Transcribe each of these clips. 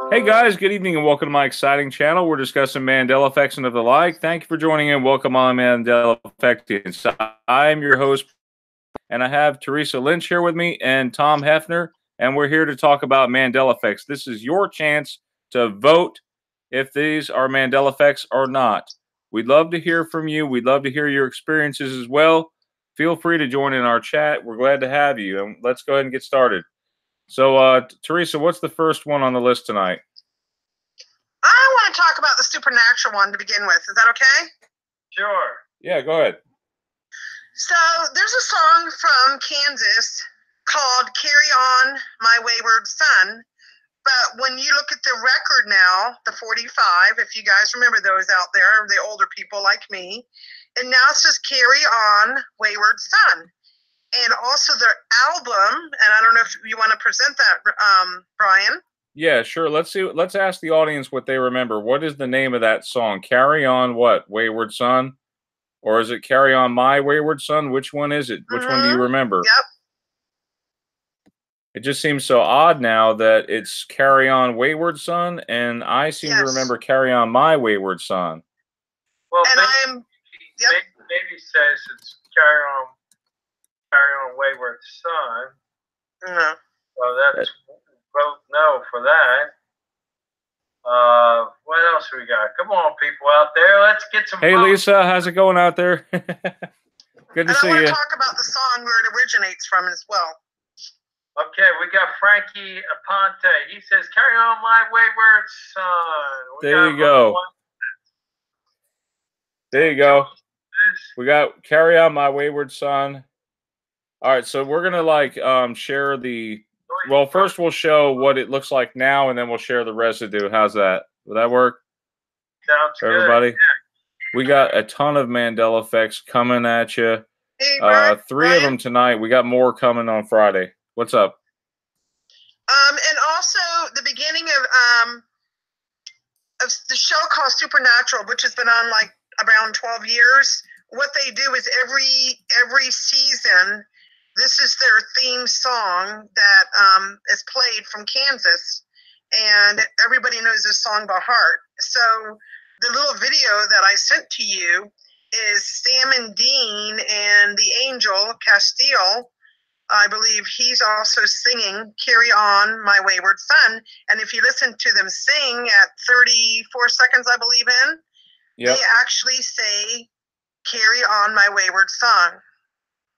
Hey guys, good evening and welcome to my exciting channel. We're discussing Mandela effects and of the like. Thank you for joining in. Welcome on Mandela Effects. I'm your host, and I have Theresa Lynch here with me and Tom Hefner, and we're here to talk about Mandela effects. This is your chance to vote if these are Mandela effects or not. We'd love to hear from you. We'd love to hear your experiences as well. Feel free to join in our chat. We're glad to have you, and let's go ahead and get started. So, Theresa, what's the first one on the list tonight? I want to talk about the supernatural one to begin with. Is that okay? Sure. Yeah, go ahead. So there's a song from Kansas called Carry On My Wayward Son. But when you look at the record now, the 45, if you guys remember those out there, the older people like me, and now it says Carry On Wayward Son. And also their album, and I don't know if you want to present that, Brian. Yeah, sure. Let's see. Let's ask the audience what they remember. What is the name of that song? Carry On what? Wayward Son? Or is it Carry On My Wayward Son? Which one is it? Which one do you remember? Yep. It just seems so odd now that it's Carry On Wayward Son, and I seem to remember Carry On My Wayward Son. Well, and maybe says it's Carry On Wayward Son. No. So that's vote no for that. What else we got? Come on, people out there. Let's get some. Hey, votes. Lisa, how's it going out there? Good to see you. I want to talk about the song where it originates from as well. Okay, we got Frankie Aponte. He says, "Carry on, my wayward son." There you go. There you go. We got Carry On My Wayward Son. All right, so we're gonna share the. Well, first we'll show what it looks like now, and then we'll share the residue. How's that? Will that work? Sounds for everybody? Good. We got a ton of Mandela effects coming at you. Hey, three of them tonight. We got more coming on Friday. What's up? And also the beginning of the show called Supernatural, which has been on like around 12 years. What they do is every season, this is their theme song that is played from Kansas, and everybody knows this song by heart. So the little video that I sent to you is Sam and Dean and the angel, Castile. I believe he's also singing Carry On My Wayward Son. And if you listen to them sing at 34 seconds, I believe they actually say Carry On My Wayward Son.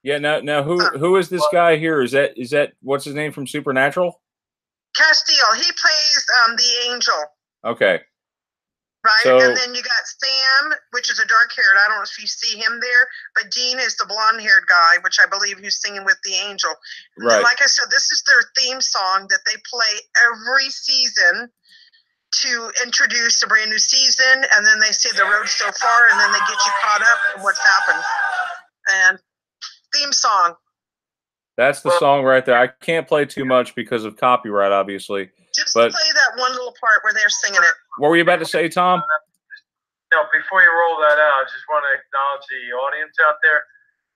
Yeah, now who is this guy here? Is that what's his name from Supernatural? Castile. He plays the angel. Okay. Right, so, and then you got Sam, which is a dark-haired. I don't know if you see him there, but Dean is the blonde-haired guy, which I believe he's singing with the angel. Right. And like I said, this is their theme song that they play every season to introduce a brand new season, and then they say the road's so far, and then they get you caught up in what's happened. And theme song. That's the song right there. I can't play too much because of copyright, obviously. Just play that one little part where they're singing it. What were you about to say, Tom? No, before you roll that out, I just want to acknowledge the audience out there.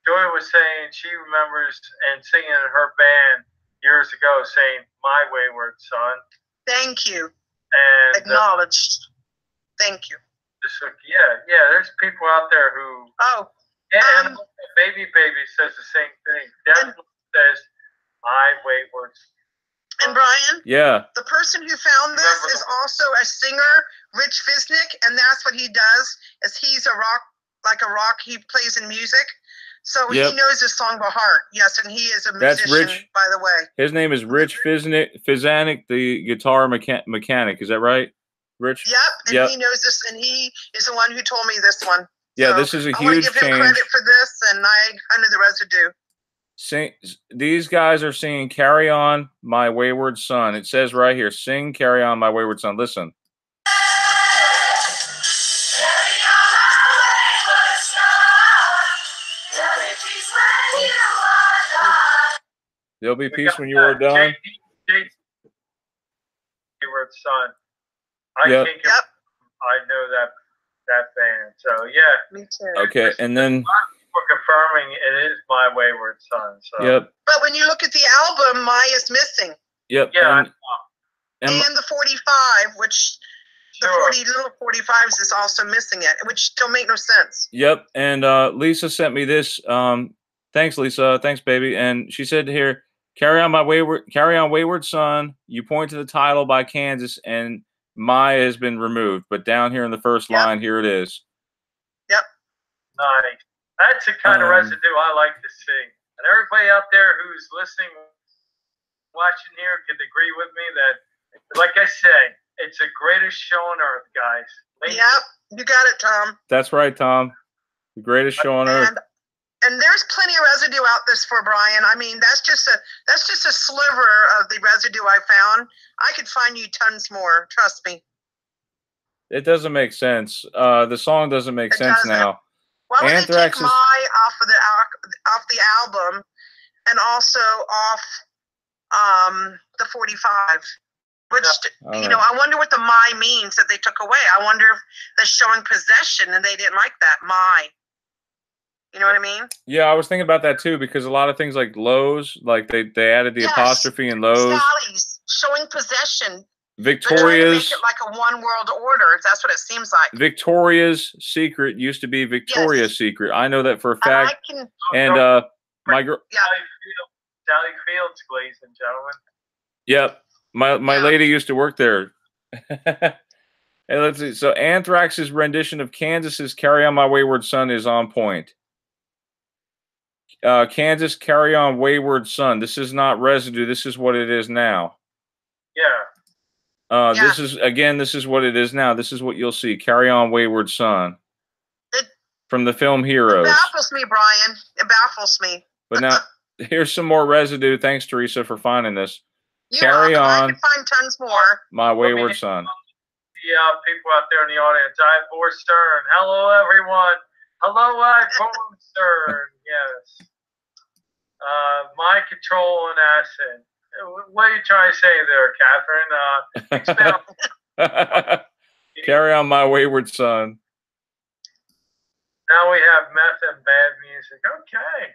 Joy was saying she remembers and singing in her band years ago saying, "My Wayward Son." Thank you. And acknowledged. Thank you. Yeah, there's people out there who... Oh. And Baby says the same thing. Definitely says, "My Wayward Son." And Brian, the person who found this is also a singer, Rich Fisnick, and that's what he does. Is he's a rock. He plays in music, so he knows this song by heart. Yes, and he is a musician. That's Rich. By the way, his name is Rich Fisnick, the guitar mechanic. Is that right, Rich? Yep. And he knows this, and he is the one who told me this one. Yeah, so this is a huge change. I want to give him credit for this, and I under the residue. These guys are singing Carry On My Wayward Son. It says right here, sing Carry On My Wayward Son. Listen. There'll be peace when you are done. Wayward Son. I know that band. So yeah. Me too. Okay, and then for confirming it is My Wayward Son. So. Yep. But when you look at the album, My is missing. Yep. Yeah. and the 45, which the 40 little 45s is also missing it, which don't make no sense. Yep. And Lisa sent me this. Thanks, Lisa. Thanks, baby. And she said here, carry on, Wayward Son. You point to the title by Kansas, and my has been removed. But down here in the first line, here it is. Yep. Nice. That's the kind of residue I like to see. And everybody out there who's listening, watching here, could agree with me that, like I say, it's the greatest show on earth, guys. Yep, you got it, Tom. That's right, Tom. The greatest show on earth. And there's plenty of residue out this for Brian. I mean, that's just a sliver of the residue I found. I could find you tons more. Trust me. It doesn't make sense. The song doesn't make sense now. Why would they take my off the album and also off the 45? Which, I wonder what the my means that they took away. I wonder if that's showing possession and they didn't like that. My. You know what I mean? Yeah, I was thinking about that too, because a lot of things like Lowe's, like they added the apostrophe in Lowe's. Sally's, showing possession. Victoria's. Make it like a one world order. That's what it seems like. Victoria's Secret used to be Victoria's Secret. I know that for a fact. And my girl. Sally Fields, ladies and gentlemen. Yep. My lady used to work there. And let's see. So Anthrax's rendition of Kansas's "Carry On My Wayward Son" is on point. Kansas, "Carry On Wayward Son." This is not residue. This is what it is now. Yeah. This is what it is now. This is what you'll see. "Carry On Wayward Son." From the film Heroes. It baffles me, Brian. It baffles me. But now here's some more residue. Thanks, Theresa, for finding this. Carry on. I can find tons more. My Wayward Son. Yeah, people out there in the audience. I'm Bohr Stern. Hello, everyone. Hello, I'm Bohr Stern. Yes. Mind control and acid. What are you trying to say there, Catherine? Carry on, my wayward son. Now we have meth and bad music. Okay.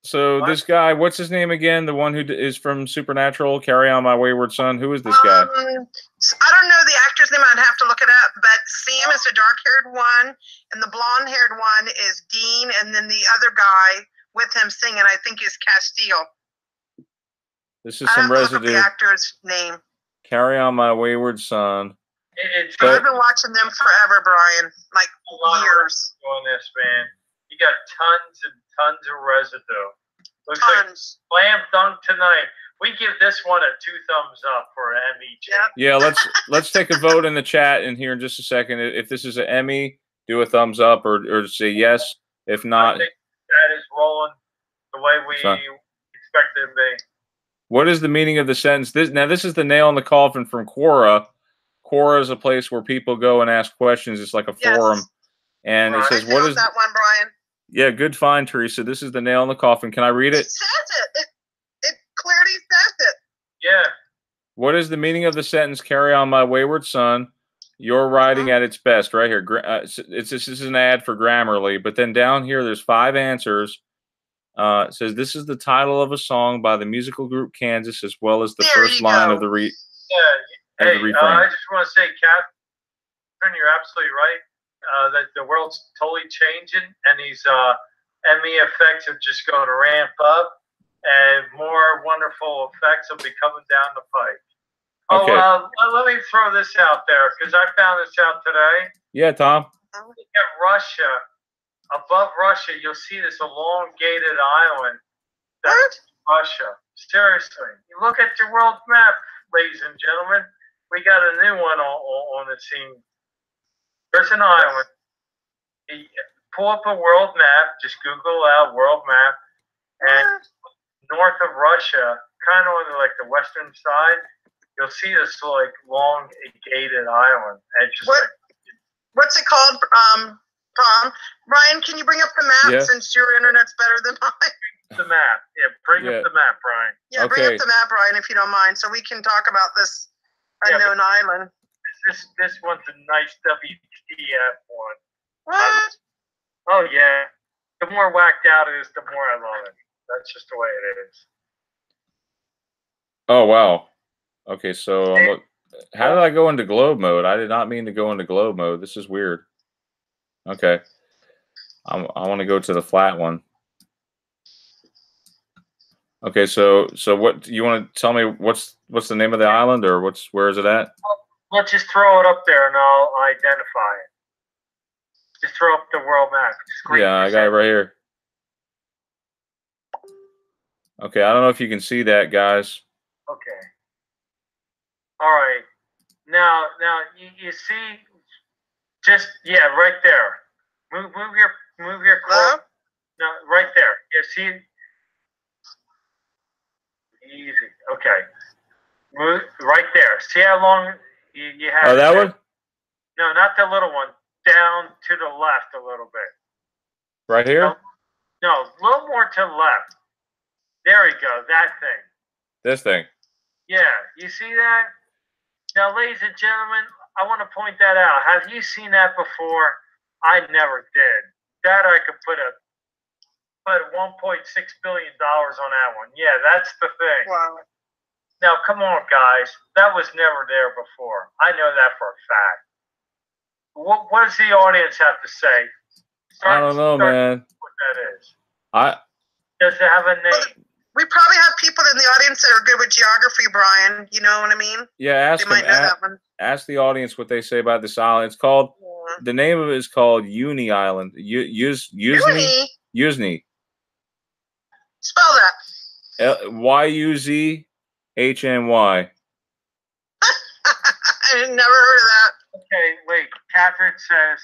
So this guy, what's his name again? The one who is from Supernatural, "Carry On My Wayward Son." Who is this guy? I don't know the actor's name. I'd have to look it up. But Sam is the dark-haired one, and the blonde-haired one is Dean, and then the other guy with him singing, I think, is Castile. This is some residue. The actor's name. "Carry On My Wayward Son." I've been watching them forever, Brian. Like years. On this, man. You got tons and tons of residue. Looks tons. Like slam dunk tonight. We give this one a 2 thumbs up for an Emmy. Yeah, let's take a vote in the chat in here in just a second. If this is an Emmy, do a thumbs up or say yes. If not, I think that is rolling the way we expect it to be. What is the meaning of the sentence? This is the nail in the coffin from Quora. Quora is a place where people go and ask questions. It's like a forum. And it says, "What is that one, Brian?" Yeah, good find, Theresa. This is the nail in the coffin. Can I read it? It says it. It clearly says it. Yeah. What is the meaning of the sentence, "Carry on, my wayward son"? Your writing at its best, right here. This is an ad for Grammarly, but then down here there's 5 answers. It says this is the title of a song by the musical group Kansas, as well as the first line of the refrain. I just want to say, Catherine, you're absolutely right. That the world's totally changing, and these Emmy effects are just going to ramp up, and more wonderful effects will be coming down the pipe. Okay. Let me throw this out there, because I found this out today. Yeah, Tom. Look at Russia. Above Russia, you'll see this elongated island. That's Russia. Seriously. You look at your world map, ladies and gentlemen. We got a new one on the scene. There's an island. Pull up a world map. Just Google out world map. And north of Russia, kind of on like the western side, you'll see this like long gated island. It's just what's it called, Tom? Brian, can you bring up the map since your internet's better than mine? The map. Yeah, bring up the map, Brian. Yeah, bring up the map, Brian, if you don't mind, so we can talk about this unknown island. This one's a nice WTF one. What? Oh, yeah. The more whacked out it is, the more I love it. That's just the way it is. Oh, wow. Okay, so How did I go into globe mode? I did not mean to go into globe mode. This is weird. Okay. I want to go to the flat one. Okay, so what you want to tell me? What's the name of the island, or where is it at? Let's just throw it up there, and I'll identify it. Just throw up the world map. Yeah, I got it right here. Okay, I don't know if you can see that, guys. Okay. All right. Now you see, just right there. Move your cloak. No, right there. You see. Easy. Okay. Move right there. See how long you have. Oh, that one? No, not the little one. Down to the left a little bit. Right here? No, a little more to the left. There we go. That thing. This thing. Yeah. You see that? Now, ladies and gentlemen, I want to point that out. Have you seen that before? I never did. That I could put $1.6 billion on that one. Yeah, that's the thing. Wow. Now, come on, guys. That was never there before. I know that for a fact. What does the audience have to say? I don't know, man. What that is. Does it have a name? Well, we probably have people in the audience that are good with geography, Brian. You know what I mean? Yeah, they might know that one. Ask the audience what they say about this island. It's called. Yeah. The name of it is called Uni Island. Yuzni. Spell that. Yuzhny. I never heard of that. Okay, wait. Catherine says,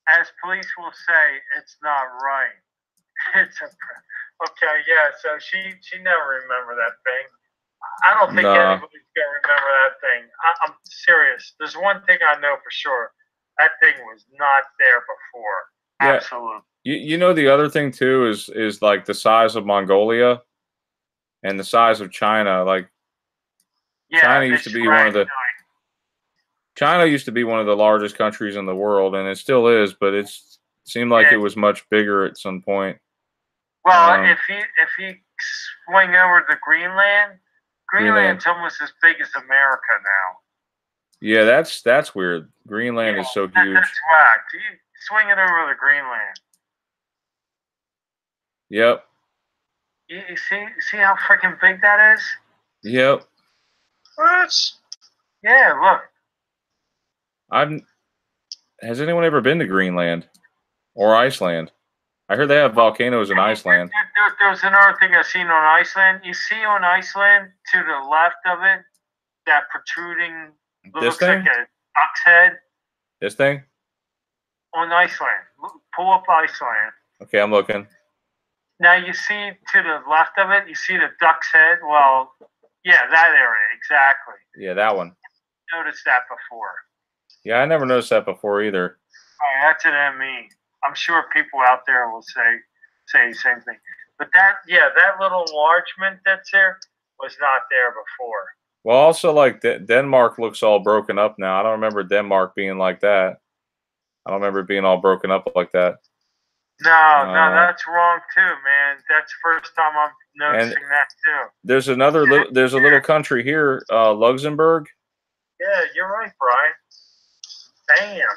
as police will say, it's not right. Okay, yeah. So she never remembered that thing. I don't think anybody's gonna remember that thing. I'm serious. There's one thing I know for sure. That thing was not there before. Yeah. Absolutely. You know the other thing too is like the size of Mongolia and the size of China. Like China used to be one of the largest countries in the world, and it still is, but it seemed like it was much bigger at some point. Well, if you swing over to Greenland's almost as big as America now. Yeah, that's weird. Greenland is so huge. That's whacked. You swing it over to Greenland. Yep. You see how freaking big that is? Yep. What? Yeah, look. Has anyone ever been to Greenland or Iceland? I heard they have volcanoes in Iceland. There's another thing I've seen on Iceland. You see on Iceland, to the left of it, that protruding looks like a duck's head. This thing? On Iceland. Pull up Iceland. Okay, I'm looking. Now you see to the left of it, you see the duck's head? Well, yeah, that area, exactly. Yeah, that one. Noticed that before. Yeah, I never noticed that before either. Oh, that's an ME. I'm sure people out there will say the same thing. But that little enlargement that's there was not there before. Well, also, like, Denmark looks all broken up now. I don't remember Denmark being like that. I don't remember it being all broken up like that. No, that's wrong too, man. That's the first time I'm noticing that too. There's a little country here, Luxembourg. Yeah, you're right, Brian. Damn.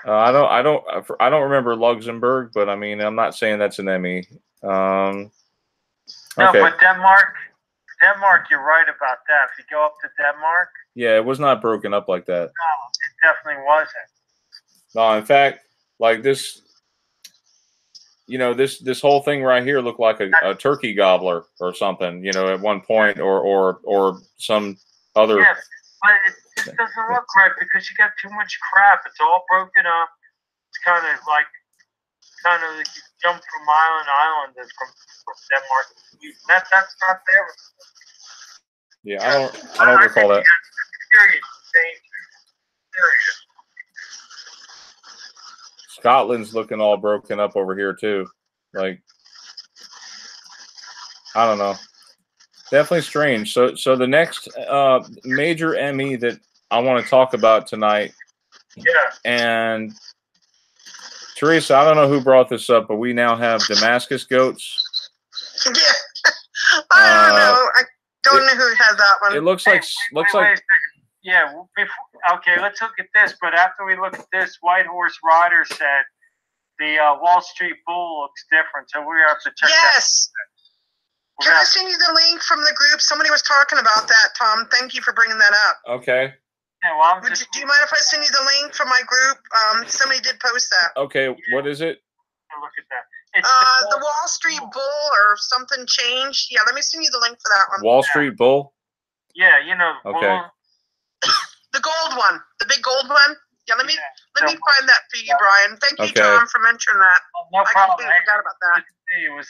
I don't remember Luxembourg, but I mean, I'm not saying that's an ME. No, but Denmark, you're right about that. If you go up to Denmark. Yeah, it was not broken up like that. No, it definitely wasn't. No, in fact, like this, this whole thing right here looked like a turkey gobbler or something, at one point, or some other. Yes, but it doesn't look right because you got too much crap. It's all broken up. It's kind of like you jump from island to island from Denmark to Sweden. That's not there. Yeah, I don't recall that. Scotland's looking all broken up over here too. Like, I don't know. Definitely strange. So the next major ME that I want to talk about tonight. Yeah. And Theresa, I don't know who brought this up, but we now have Damascus goats. Yeah. I don't know. Don't know who had that one. It looks like wait a second. Yeah. Okay, let's look at this. But after we look at this, White Horse Rider said the Wall Street Bull looks different, so we have to check yes. that. Can I send you the link from the group? Somebody was talking about that, Tom. Thank you for bringing that up. Okay. Yeah, well, do you mind if I send you the link from my group? Somebody did post that. Okay, what is it? Look at that. The Wall Street Bull or something changed. Yeah, let me send you the link for that one. Wall Street Bull? Yeah, you know. Okay. The gold one. The big gold one. Yeah, let me find that for you, Brian. Thank you, Tom, for mentioning that. No problem. I forgot about that. It was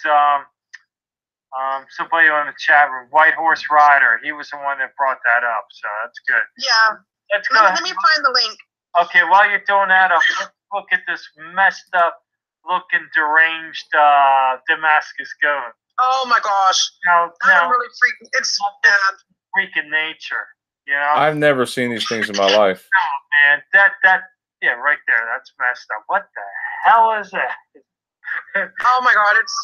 somebody on the chat room, White Horse Rider. He was the one that brought that up, so that's good. Yeah. Let me find the link. Okay, while you're doing that, let's look at this messed up looking deranged Damascus goat. Oh my gosh. Now, I'm really freaking. It's bad. Freaking nature, you know. I've never seen these things in my life. No, man, yeah, right there, that's messed up. What the hell is that? Oh my God, it's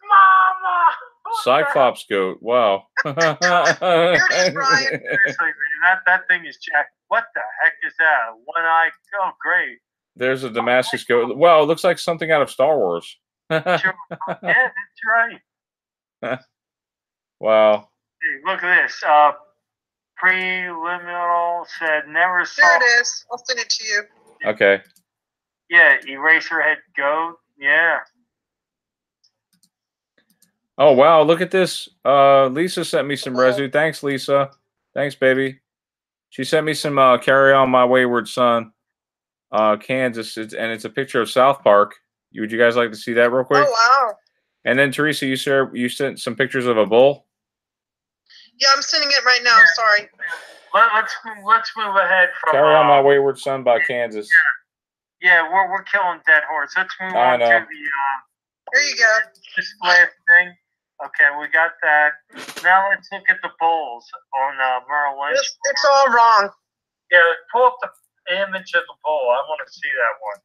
Mama. Cyclops goat. Wow. Here it is, Brian. Seriously, man, that thing is jacked. What the heck is that? One eye. Oh, great. There's a Damascus goat. Wow, it looks like something out of Star Wars. Sure. Yeah, that's right. Wow. Hey, look at this. Preliminal said never saw. There it is. I'll send it to you. Okay. Yeah, Eraserhead goat. Yeah. Oh, wow. Look at this. Lisa sent me some residue. Thanks, Lisa. Thanks, baby. She sent me some Carry On My Wayward Son, Kansas. And it's a picture of South Park. Would you guys like to see that real quick? Oh, wow. And then, Theresa, you sent some pictures of a bull? Yeah, I'm sending it right now. Sorry. Let's move ahead from Carry On My Wayward Son by Kansas. Yeah, we're killing dead horse. Let's move on to the here you go. display thing. Okay, we got that. Now let's look at the bulls on Merle Lynch. It's all wrong. Yeah, pull up the image of the bull. I want to see that one.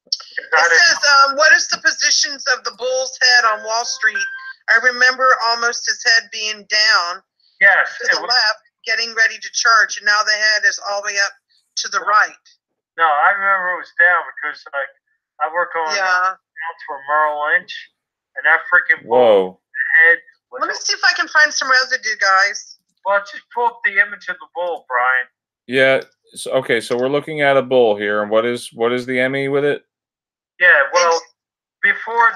It says, what is the positions of the bull's head on Wall Street? I remember almost his head being down to the left, getting ready to charge, and now the head is all the way up to the right. No, I remember it was down because I work on accounts for Merle Lynch, and that freaking bull head. Let me see if I can find some residue, guys. Well, just pull up the image of the bull, Brian. Yeah. So, okay, so we're looking at a bull here, and what is the ME with it? Yeah, well, before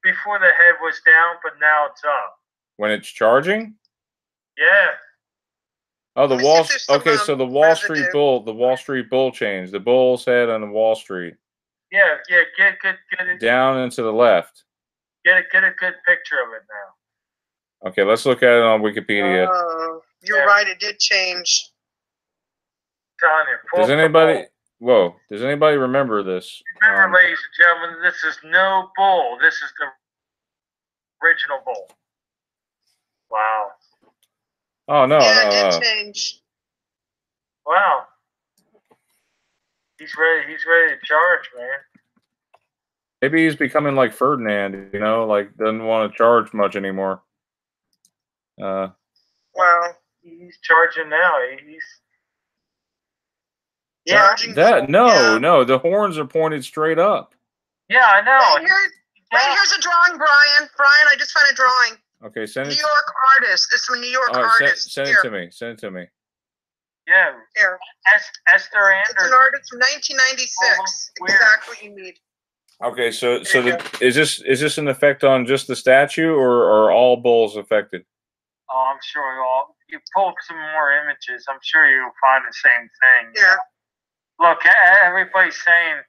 the head was down, but now it's up. When it's charging? Yeah. Oh, the Wall. Okay, so the Wall Street Bull changed. The bull's head on the Wall Street. Yeah. Get it down and to the left. Get a good picture of it now. Okay, let's look at it on Wikipedia. You're right. It did change. Does anybody remember this? Remember, ladies and gentlemen, this is no bull. This is the original bull. Wow. Oh no! Yeah, it did change. Wow. He's ready. He's ready to charge, man. Maybe he's becoming like Ferdinand. Like doesn't want to charge much anymore. Wow. He's charging now. He's. Yeah. No. The horns are pointed straight up. Yeah, I know. Here's a drawing, Brian. Brian, I just found a drawing. Okay, send it. New York artist. It's from New York artist. Send it to me. Send it to me. Yeah. Here. Esther Anderson. It's an artist from 1996. Exactly what you need. Okay, so is this an effect on just the statue, or are all bulls affected? Oh, I'm sure you pull up some more images. I'm sure you'll find the same thing. Yeah. Look, everybody's saying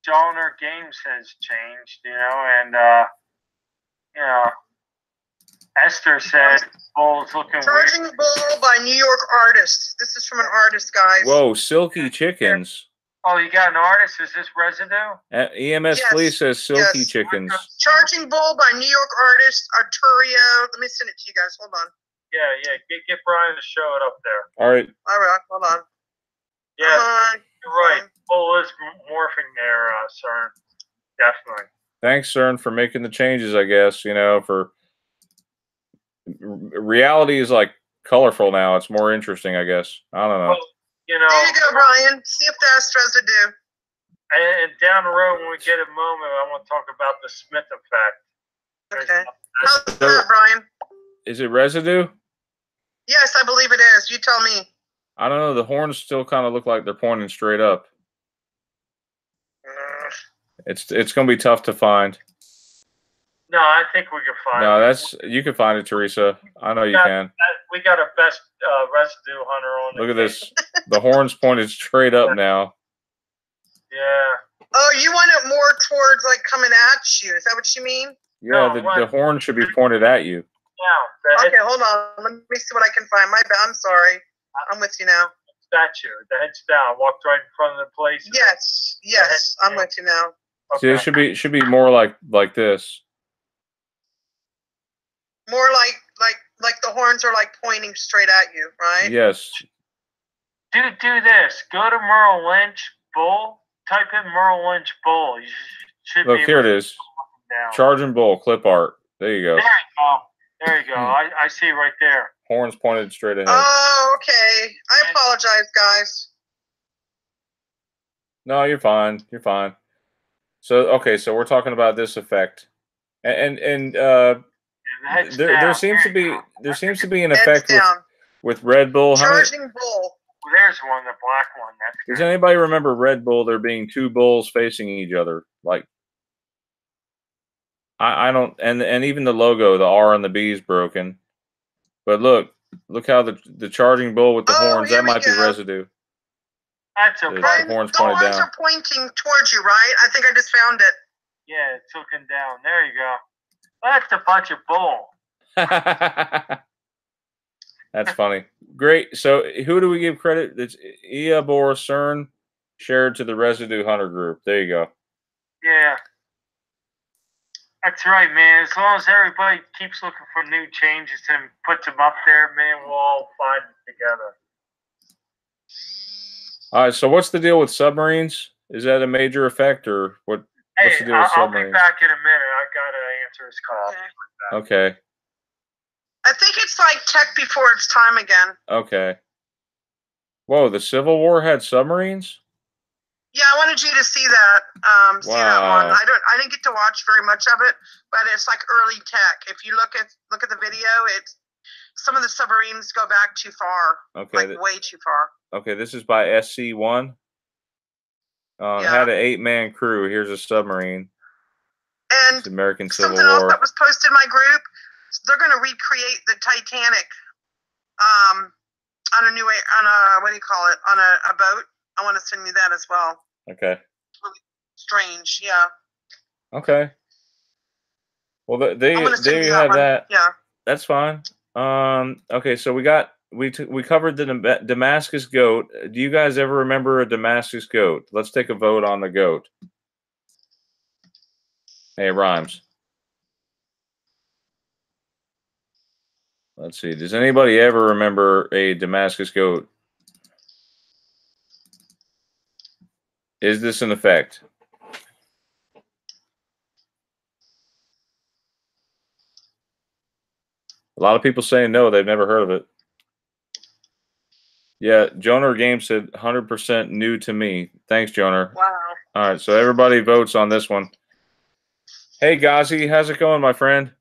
donor games has changed, and Esther said bull's looking Charging weird. Bull by New York artist. This is from an artist, guys. Whoa, Silky Chickens. Oh, you got an artist? Is this Residue? EMS Police says Silky Chickens. Charging Bull by New York artist Arturio. Let me send it to you guys. Hold on. Yeah. Get Brian to show it up there. All right. Hold on. Yeah, you're right. Bull is morphing there, CERN. Definitely. Thanks, CERN, for making the changes, I guess, for reality is like colorful now. It's more interesting, I guess. I don't know. Well, you know. There you go, Brian. See if that's residue. And down the road, when we get a moment, I want to talk about the Smith effect. Okay. How's that, Brian? Is it residue? Yes, I believe it is. You tell me. I don't know. The horns still kind of look like they're pointing straight up. It's going to be tough to find. No, I think we can find it. No, you can find it, Theresa. I know you can. We got a best residue hunter on. Look at this. The horns pointed straight up now. Yeah. Oh, you want it more towards like coming at you? Is that what you mean? Yeah, the horn should be pointed at you. Yeah. Okay, hold on. Let me see what I can find. I'm sorry. I'm with you now. Statue. The head's down. Walked right in front of the place. Yes. I'm with you now. Okay. See, it should be more like this. More like the horns are like pointing straight at you, right? Yes. Do this. Go to Merle Lynch Bull. Type in Merle Lynch Bull. You should Look, here it is. Charging bull clip art. There you go. There you go. I see right there. Horns pointed straight ahead. Oh, okay. I apologize, guys. No, you're fine. You're fine. So okay, so we're talking about this effect, and there seems to be an effect with Red Bull. Charging bull. There's one, the black one. Does anybody remember Red Bull? There being two bulls facing each other, like. I don't, and even the logo, the R on the B is broken. But look how the charging bull with the horns, that might be residue. That's okay. The horns are pointing towards you, right? I think I just found it. Yeah, it's looking down. There you go. That's a bunch of bull. That's funny. Great. So who do we give credit? It's Eabor Cern shared to the Residue Hunter group. There you go. Yeah. That's right, man. As long as everybody keeps looking for new changes and puts them up there, man, we'll all find it together. All right, so what's the deal with submarines? Is that a major effect, or what's the deal with submarines? I'll be back in a minute. I got to answer his call. Okay. I think it's like tech before its time again. Okay. Whoa, the Civil War had submarines? Yeah, I wanted you to see that. See that one. I didn't get to watch very much of it, but it's like early tech. If you look at the video, it's some of the submarines go back too far. Okay. Like way too far. Okay, this is by SC1. It had an 8-man crew. Here's a submarine. And it's American Civil War. Something else that was posted in my group. They're going to recreate the Titanic on a what do you call it? On a boat. I want to send you that as well. Okay. Really strange, yeah. Okay. Well, there you have that. Yeah. That's fine. Okay, so we covered the Damascus goat. Do you guys ever remember a Damascus goat? Let's take a vote on the goat. Hey, it rhymes. Let's see. Does anybody ever remember a Damascus goat? Is this an effect? A lot of people saying no, they've never heard of it. Yeah, Joner Game said 100% new to me. Thanks, Joner. Wow. All right, so everybody votes on this one. Hey, Ghazi, how's it going, my friend?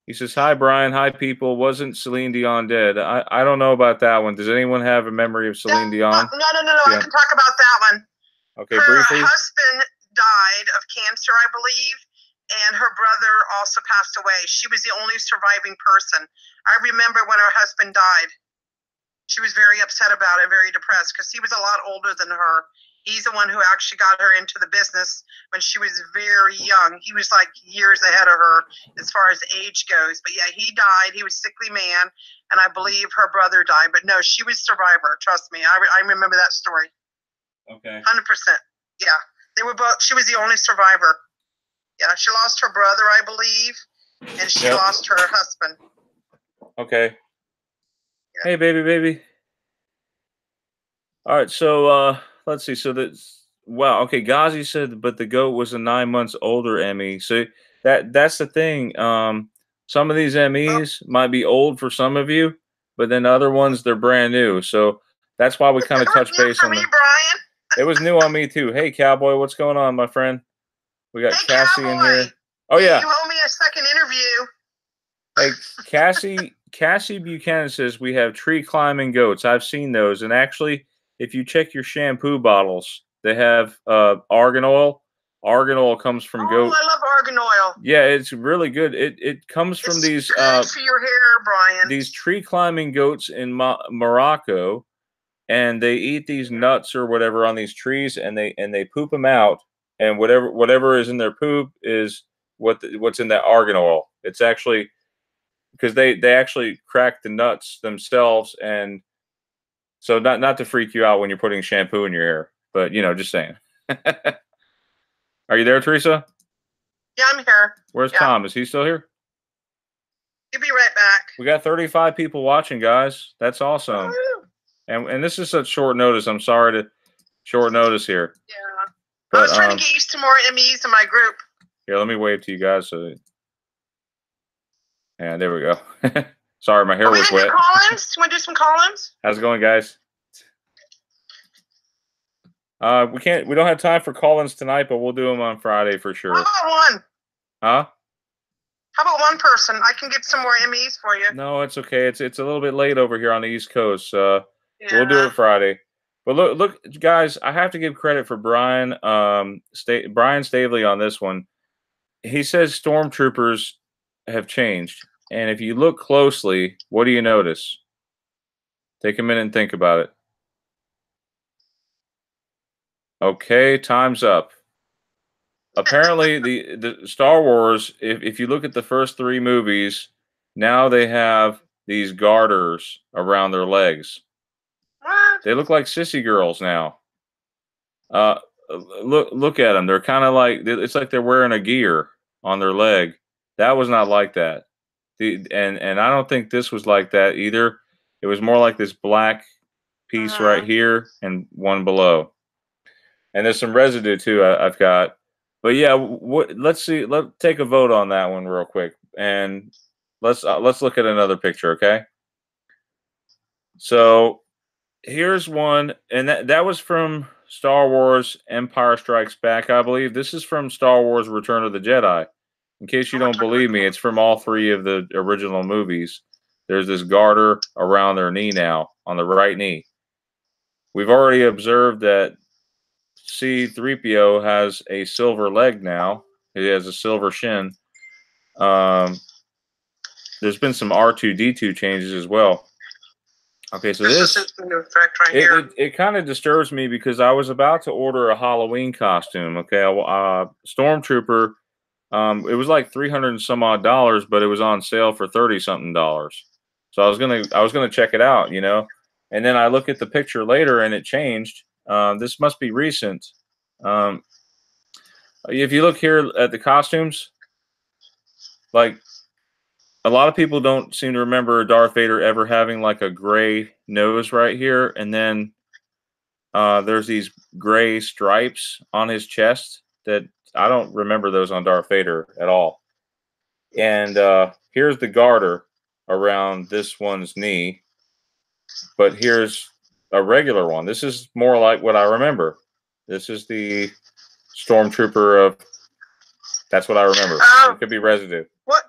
He says, hi, Brian. Hi, people. Wasn't Celine Dion dead? I don't know about that one. Does anyone have a memory of Celine Dion? No. Yeah. I can talk about that one. Okay, Her briefly. husband died of cancer, I believe, and her brother also passed away. She was the only surviving person. I remember when her husband died. She was very upset about it, very depressed, because he was a lot older than her. He's the one who actually got her into the business when she was very young. He was like years ahead of her as far as age goes. But yeah, he died. He was a sickly man, and I believe her brother died. But no, she was a survivor. Trust me. I remember that story. Okay. 100%. Yeah. They were both. She was the only survivor. Yeah, she lost her brother, I believe, and she lost her husband. Okay. Yeah. Hey, baby. All right, so let's see. So wow. Okay, Ghazi said, but the goat was a 9 months older Emmy. So that's the thing. some of these MEs might be old for some of you, but then other ones, they're brand new. So that's why we kind of touch base on me, them. Brian. It was new on me too. Hey, Cowboy, what's going on, my friend? We got Cassie Cowboy. in here. Oh, yeah. You owe me a second interview. Hey, Cassie Buchanan says we have tree climbing goats. I've seen those. And actually, if you check your shampoo bottles, they have argan oil. Argan oil comes from goat. I love argan oil. Yeah, it's really good. It comes from these good for your hair, Brian. These tree climbing goats in Morocco, and they eat these nuts or whatever on these trees, and they poop them out, and whatever is in their poop is what's in that argan oil. It's actually because they actually crack the nuts themselves, and so not to freak you out when you're putting shampoo in your hair, but just saying. Are you there, Theresa? Yeah, I'm here. Where's Tom? Is he still here? He'll be right back. We got 35 people watching, guys. That's awesome. And this is such short notice. I'm sorry to short notice here. Yeah. But, I was trying to get used to more MEs in my group. Here, let me wave to you guys. Yeah, there we go. Sorry, my hair was wet. Call-ins? You want to do some call-ins? How's it going, guys? We don't have time for call-ins tonight, but we'll do them on Friday for sure. How about one? Huh? How about one person? I can get some more MEs for you. No, it's okay. It's a little bit late over here on the East Coast. We'll do it Friday. But look, guys, I have to give credit for Brian Stavely on this one. He says stormtroopers have changed. And if you look closely, what do you notice? Take a minute and think about it. Okay, time's up. Apparently, the Star Wars, if you look at the first 3 movies, now they have these garters around their legs. What? They look like sissy girls now. Look at them. They're kind of like, it's like they're wearing a gear on their leg. That was not like that. And I don't think this was like that either. It was more like this black piece right here and one below. And there's some residue too I've got. But yeah, let's see. Let's take a vote on that one real quick, and let's look at another picture, okay? So here's one, and that was from Star Wars Empire Strikes Back, I believe. This is from Star Wars Return of the Jedi. In case you don't believe me, it's from all 3 of the original movies. There's this garter around their knee now, on the right knee. We've already observed that C-3PO has a silver leg now. He has a silver shin. There's been some R2-D2 changes as well. Okay, so this is the new effect right here. It kind of disturbs me because I was about to order a Halloween costume. Okay, Stormtrooper. It was like $300 and some odd, but it was on sale for $30-something. So I was gonna check it out, And then I look at the picture later, and it changed. This must be recent. If you look here at the costumes, like a lot of people don't seem to remember Darth Vader ever having like a gray nose right here. And then there's these gray stripes on his chest that I don't remember those on Darth Vader at all. And here's the garter around this one's knee. But here's a regular one. This is more like what I remember. This is the Stormtrooper of. That's what I remember. It could be Residue. What?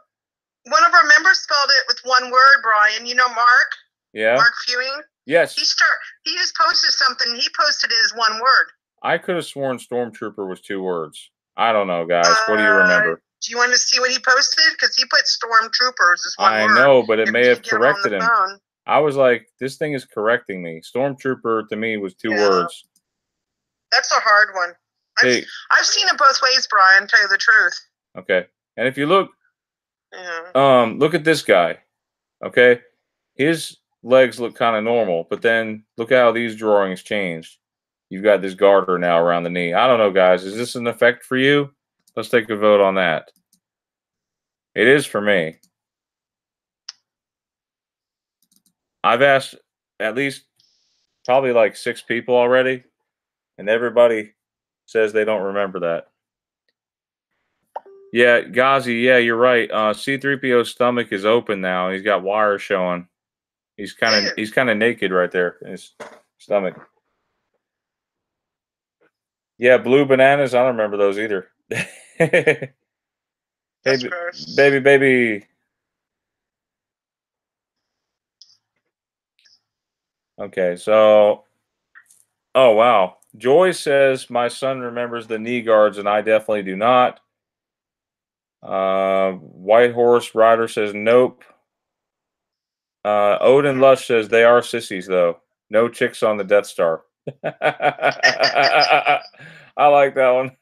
One of our members spelled it with one word, Brian. You know Mark? Yeah. Mark Fewing? Yes. He just posted something. He posted it as one word. I could have sworn Stormtrooper was 2 words. I don't know, guys. What do you remember? Do you want to see what he posted? Because he put Stormtroopers as one word. I know, but it may have corrected him. Phone. I was like, this thing is correcting me. Stormtrooper to me was 2 words. That's a hard one. I've seen it both ways, Brian, to tell you the truth. Okay. And if you look, look at this guy. Okay. His legs look kind of normal, but then look how these drawings changed. You've got this garter now around the knee. I don't know, guys. Is this an effect for you? Let's take a vote on that. It is for me. I've asked at least probably like 6 people already, and everybody says they don't remember that. Yeah, Ghazi, yeah, you're right. C-3PO's stomach is open now. He's got wires showing. He's kind of naked right there in his stomach. Yeah, blue bananas. I don't remember those either. Hey, baby. Okay, so, oh wow. Joy says my son remembers the knee guards, and I definitely do not. White Horse Rider says nope. Odin Lush says they are sissies though. No chicks on the Death Star. I like that one.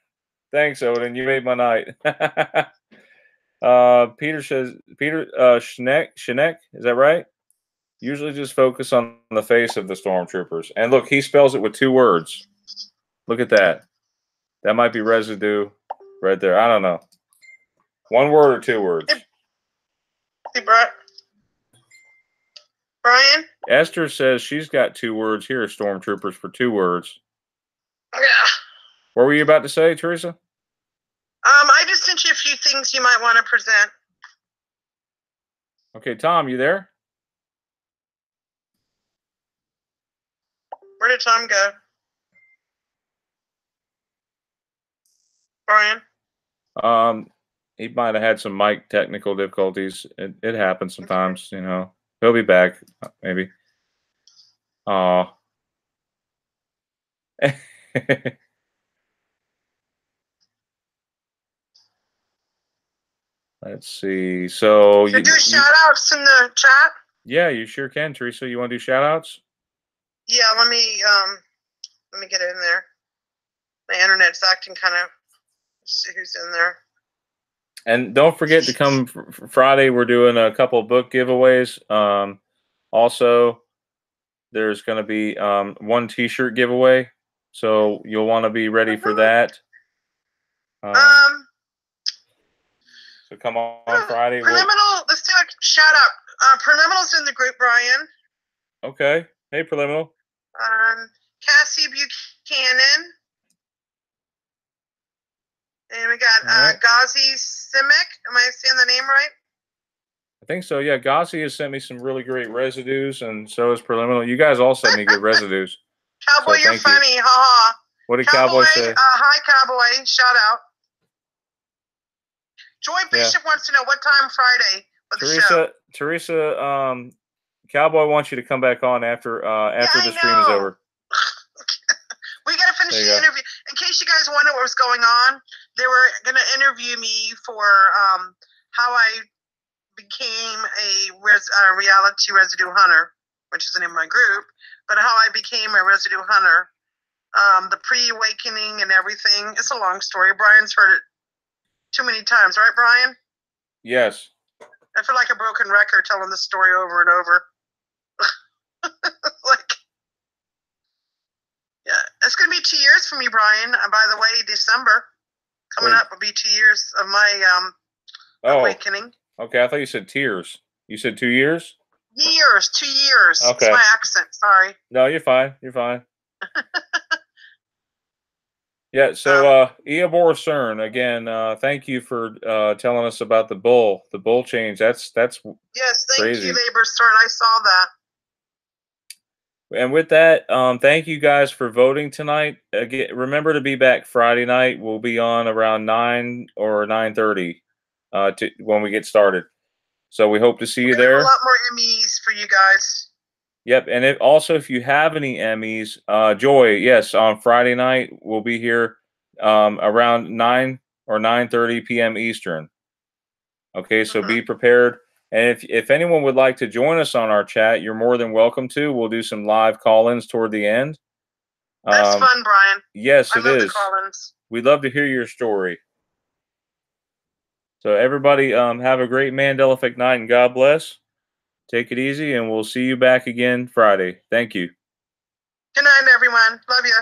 Thanks, Odin. You made my night. Peter says Schneck, is that right? Usually just focus on the face of the stormtroopers. And look, he spells it with 2 words. Look at that. That might be residue right there. I don't know. 1 word or 2 words? Hey, Brian? Esther says she's got 2 words here, stormtroopers, for 2 words. Yeah. What were you about to say, Theresa? I just sent you a few things you might want to present. Okay, Tom, you there? Where did Tom go? Brian? He might have had some mic technical difficulties. It happens sometimes, you know. He'll be back, maybe. Aw. Let's see. So you do shout outs in the chat? Yeah, you sure can, Theresa. You want to do shout outs? Yeah, let me get in there. My internet's acting kind of, see who's in there. And don't forget to come Friday. We're doing a couple book giveaways. Also, there's going to be 1 T-shirt giveaway, so you'll want to be ready for that. So come on Friday. Preliminal, let's do a shout out. Preliminal's in the group, Brian. Okay. Hey, Preliminal. Cassie Buchanan. And we got Ghazi Simic. Am I saying the name right? I think so. Yeah, Ghazi has sent me some really great residues, and so has Preliminal. You guys all sent me good residues. Cowboy, so you're funny. Ha. What did Cowboy say? Hi, Cowboy. Shout out. Joy Bishop wants to know what time Friday for the show. Theresa, Cowboy wants you to come back on after the stream is over. We got to finish the interview. In case you guys wonder what was going on, they were going to interview me for how I became a reality residue hunter, which is the name of my group, but how I became a residue hunter, the pre-awakening and everything. It's a long story. Brian's heard it too many times, right, Brian? Yes. I feel like a broken record telling this story over and over. It's going to be 2 years for me, Brian. By the way, December coming up will be 2 years of my awakening. Okay, I thought you said tears. You said 2 years? 2 years. Okay. It's my accent. Sorry. No, you're fine. You're fine. Yeah, so Eobor Cern, again, thank you for telling us about the bull change. That's yes, thank crazy. You, Eobor Cern. I saw that. And with that, thank you guys for voting tonight. Again, remember to be back Friday night. We'll be on around 9 or 9:30 when we get started. So we hope to see you there. A lot more Emmys for you guys. Yep, and if you have any Emmys, Joy, yes, on Friday night we'll be here around 9 or 9:30 p.m. Eastern. Okay, so be prepared. And if anyone would like to join us on our chat, you're more than welcome to. We'll do some live call-ins toward the end. That's fun, Brian. Yes, it is. The call-ins. We'd love to hear your story. So everybody, have a great Mandela Effect night, and God bless. Take it easy, and we'll see you back again Friday. Thank you. Good night, everyone. Love you.